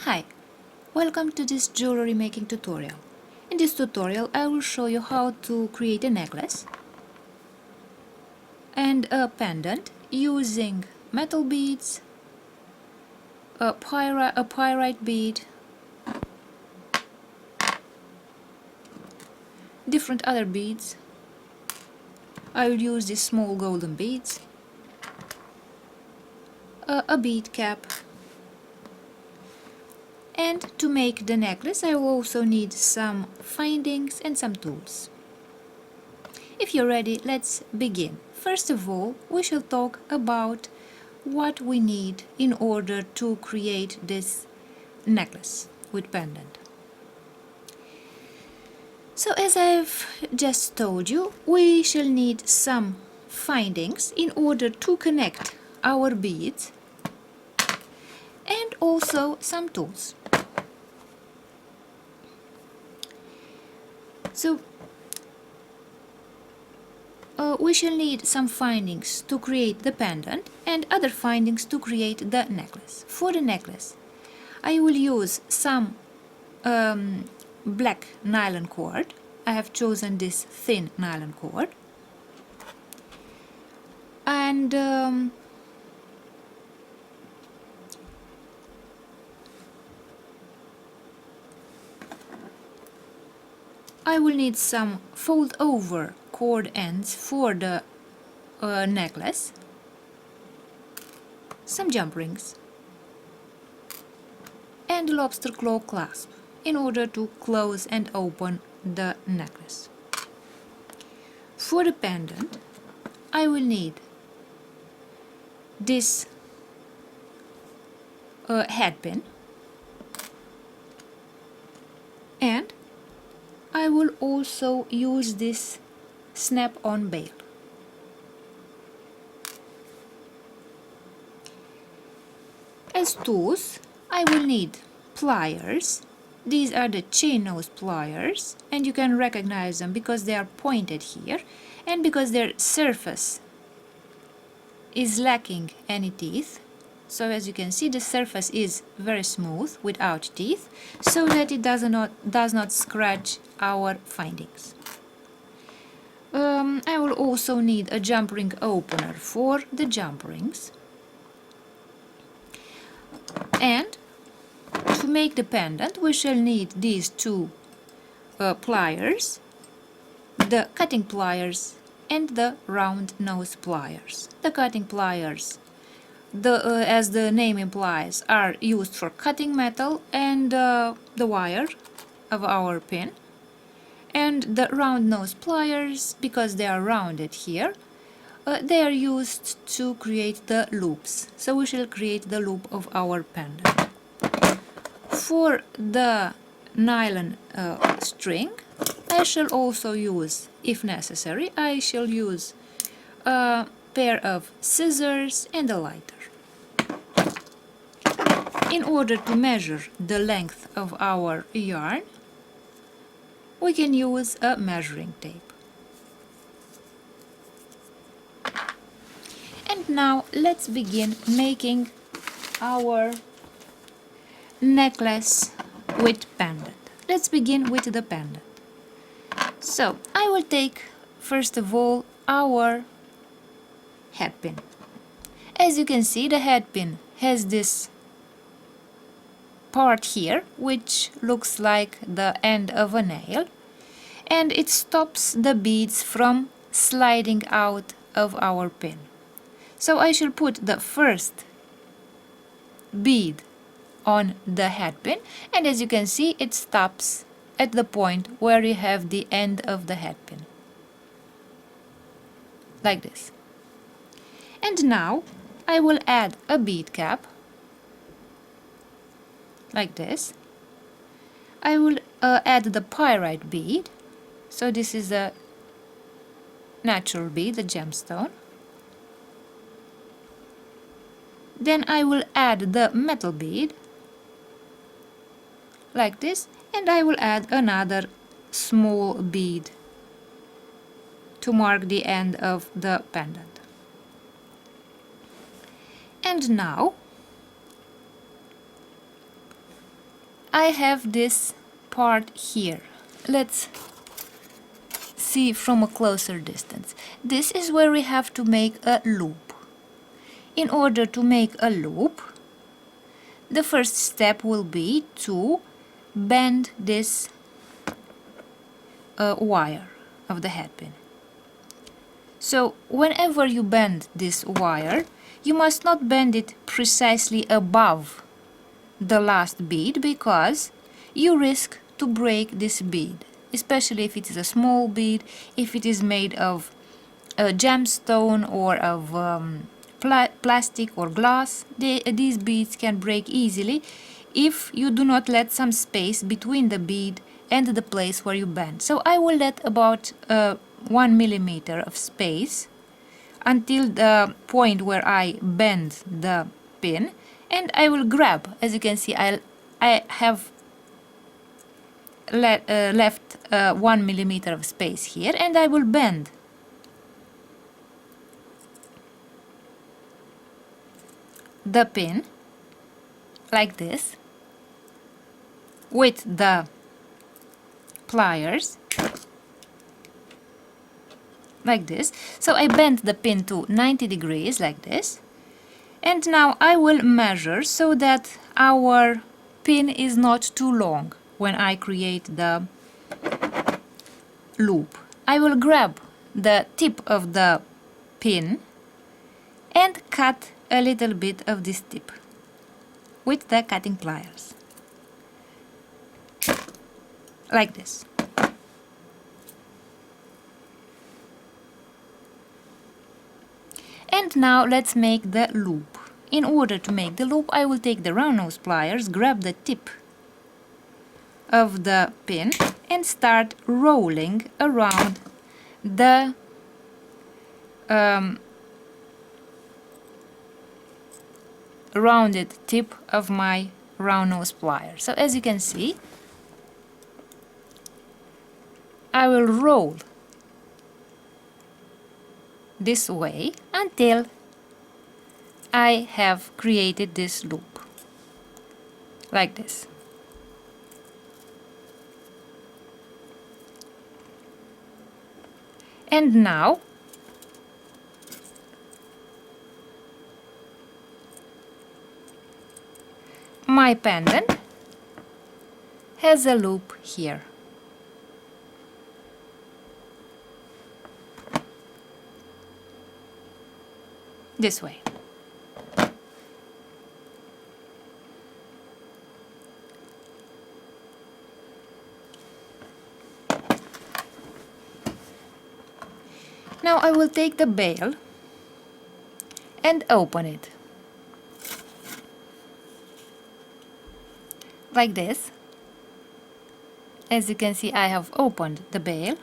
Hi, welcome to this jewelry making tutorial. In this tutorial I will show you how to create a necklace and a pendant using metal beads, a pyrite bead, different other beads. I will use these small golden beads, a bead cap. And to make the necklace I will also need some findings and some tools. If you're ready, let's begin. First of all, we shall talk about what we need in order to create this necklace with pendant. So as I've just told you, we shall need some findings in order to connect our beads and also some tools. So we shall need some findings to create the pendant and other findings to create the necklace. For the necklace, I will use some black nylon cord. I have chosen this thin nylon cord. And I will need some fold-over cord ends for the necklace, some jump rings, and lobster claw clasp in order to close and open the necklace. For the pendant, I will need this head pin, and I will also use this snap-on bail. As tools, I will need pliers. These are the chain nose pliers, and you can recognize them because they are pointed here and because their surface is lacking any teeth. So as you can see, the surface is very smooth without teeth, so that it does not scratch our findings. I will also need a jump ring opener for the jump rings. And to make the pendant, we shall need these two pliers, the cutting pliers and the round nose pliers. The cutting pliers, as the name implies, are used for cutting metal and the wire of our pin. And the round nose pliers, because they are rounded here, they are used to create the loops. So we shall create the loop of our pendant. For the nylon string, I shall also use, if necessary, I shall use a pair of scissors and a lighter. In order to measure the length of our yarn, we can use a measuring tape. And now let's begin making our necklace with pendant. Let's begin with the pendant. So I will take first of all our head pin. As you can see, the head pin has this part here which looks like the end of a nail, and it stops the beads from sliding out of our pin. So I shall put the first bead on the head pin, and as you can see, it stops at the point where you have the end of the head pin, like this. And now I will add a bead cap, like this. I will add the pyrite bead. So this is a natural bead, a gemstone. Then I will add the metal bead, like this, and I will add another small bead to mark the end of the pendant. And now I have this part here. Let's see from a closer distance. This is where we have to make a loop. In order to make a loop, the first step will be to bend this wire of the head pin. So whenever you bend this wire, you must not bend it precisely above the last bead, because you risk to break this bead, especially if it is a small bead, if it is made of a gemstone or of plastic or glass. These beads can break easily if you do not let some space between the bead and the place where you bend. So I will let about 1 millimeter of space until the point where I bend the pin, and I will grab. As you can see, I have left 1 millimeter of space here, and I will bend the pin like this with the pliers, like this. So I bend the pin to 90 degrees like this, and now I will measure so that our pin is not too long when I create the loop. I will grab the tip of the pin and cut a little bit of this tip with the cutting pliers, like this. And now let's make the loop. In order to make the loop, I will take the round nose pliers, grab the tip of the pin and start rolling around the rounded tip of my round nose plier. So as you can see, I will roll this way until I have created this loop, like this. And now my pendant has a loop here. This way. Now I will take the bail and open it like this. As you can see, I have opened the bail.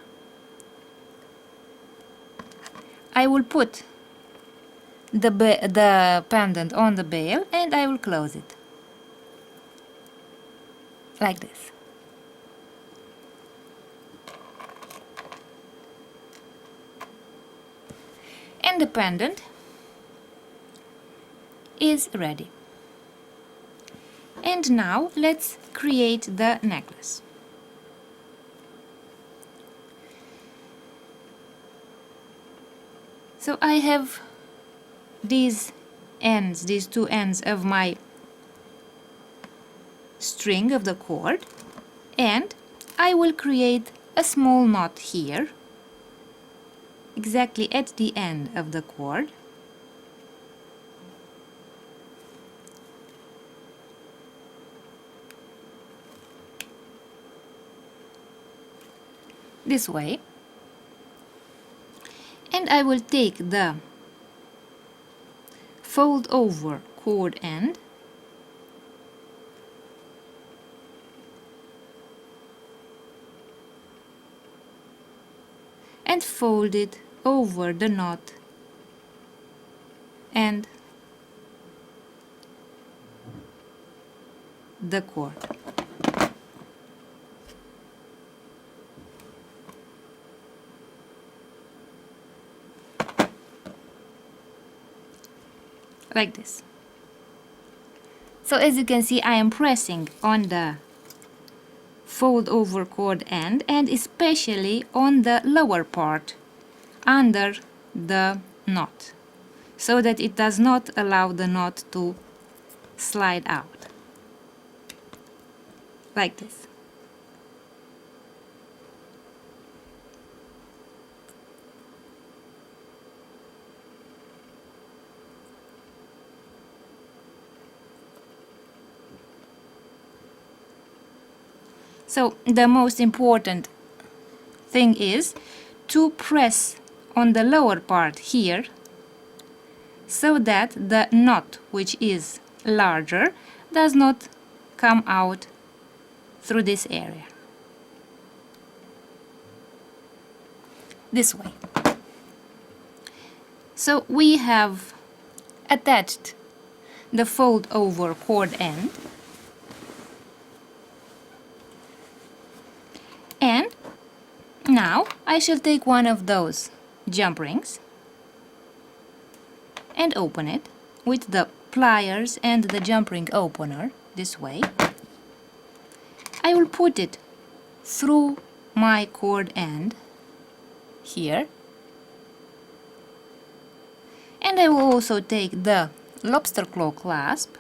I will put the pendant on the bail and I will close it like this. And the pendant is ready. And now let's create the necklace. So I have these two ends of my string of the cord, and I will create a small knot here, exactly at the end of the cord. This way. And I will take the fold over cord end and fold it over the knot and the cord. Like this. So as you can see, I am pressing on the fold over cord end, and especially on the lower part under the knot, so that it does not allow the knot to slide out like this. So the most important thing is to press on the lower part here, so that the knot, which is larger, does not come out through this area. This way. So we have attached the fold over cord end, and now I shall take one of those jump rings and open it with the pliers and the jump ring opener this way. I will put it through my cord end here, and I will also take the lobster claw clasp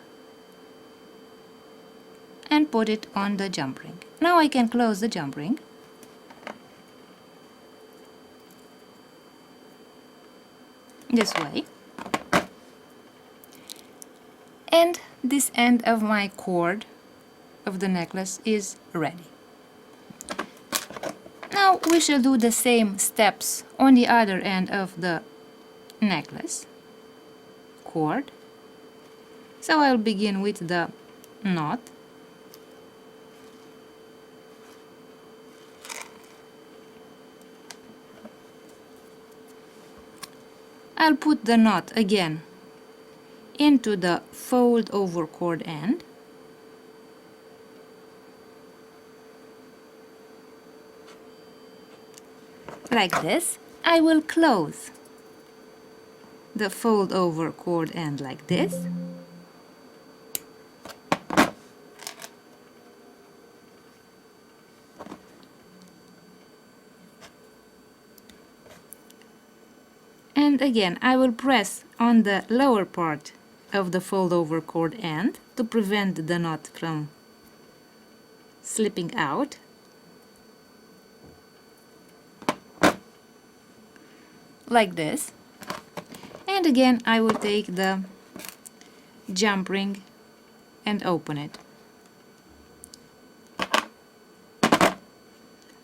and put it on the jump ring. Now I can close the jump ring. This way. And this end of my cord of the necklace is ready. Now we shall do the same steps on the other end of the necklace cord. So I'll begin with the knot. I'll put the knot again into the fold over cord end, like this. I will close the fold over cord end like this, and again I will press on the lower part of the fold over cord end to prevent the knot from slipping out. Like this. And again I will take the jump ring and open it.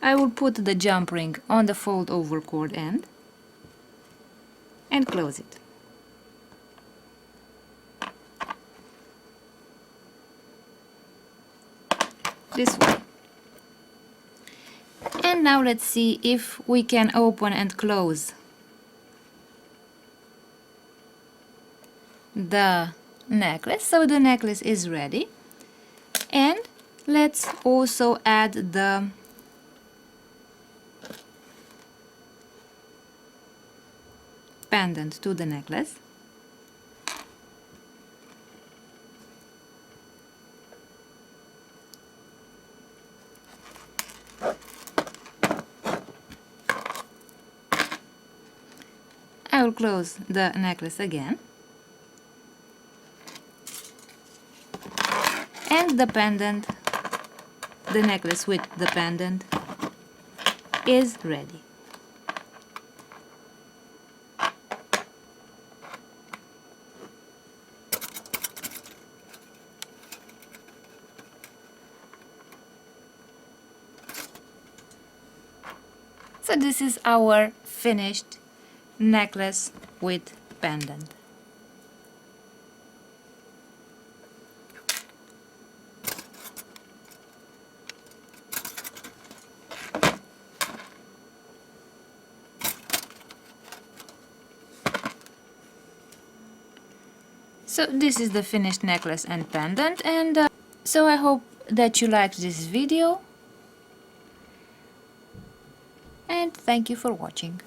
I will put the jump ring on the fold over cord end and close it. This way. And now let's see if we can open and close the necklace. So the necklace is ready, and let's also add the pendant to the necklace. I will close the necklace again, and the pendant, the necklace with the pendant, is ready. So this is our finished necklace with pendant. So this is the finished necklace and pendant, and so I hope that you liked this video, and thank you for watching.